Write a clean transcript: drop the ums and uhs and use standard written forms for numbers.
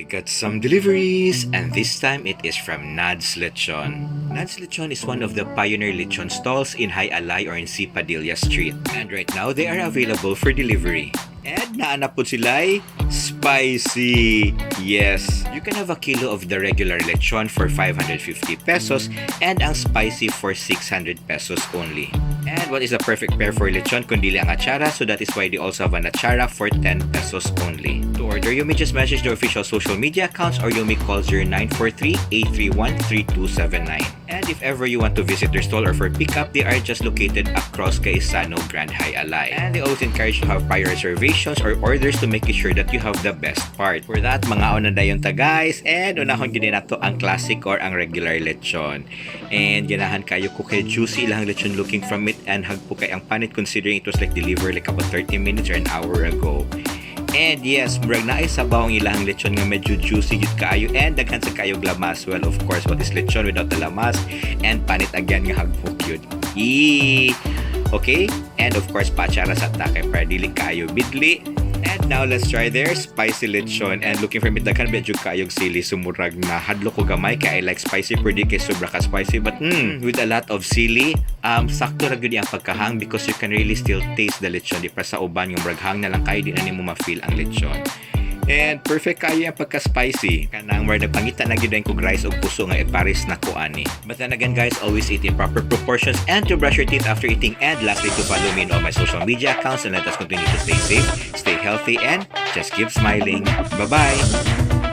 got some deliveries, and this time it is from NADZ Lechon. NADZ Lechon is one of the pioneer lechon stalls in Jai-Alai or in C. Padilla Street. And right now, they are available for delivery. And naanap po sila'y spicy! Yes, you can have a kilo of the regular lechon for 550 pesos and ang spicy for 600 pesos only. And what is the perfect pair for lechon kundi ang Atchara, so that is why they also have an Atchara for 10 pesos only. To order, you may just message the official social media accounts or you may call 0943-831-3279. And if ever you want to visit their stall or for pickup, they are just located across Kaisano, Grand Jai-Alai. And they always encourage you to have prior reservations or orders to make sure that you have the best part. For that, mga una dayon ta guys, and unahon gini nato ang classic or ang regular lechon. And ganahan kayo ko kay juicy ilang lechon looking from it, and hag po kay ang panit considering it was like delivered like about 30 minutes or an hour ago. And yes, murag na ay sabaw ang ilang lechon nga medyo juicy jud kaayo and daghan sa kayo lamas. Well, of course, what is lechon without the lamas? And panit again nga hagbok yun. Okay? And of course, Atchara sa take para dili kayo bidli. And now let's try their spicy lechon. And looking for me daghan medyo kayog sili, sumurag na hadlo ko gamay kay I like spicy pero di kay sobra ka spicy, but with a lot of sili, sakto ra gyud ang pagkahang because you can really still taste the lechon. Di pa sa uban yung braghang na lang kayo, di na nimo ma-feel ang lechon. And perfect kayo yung pagka-spicy. Kanang more nagpangita na gyud kog rice o puso nga iparis na ko ani. But then again guys, always eat in proper proportions and to brush your teeth after eating, and lastly to follow me in all my social media accounts, and let us continue to stay safe, stay healthy, and just keep smiling. Bye-bye!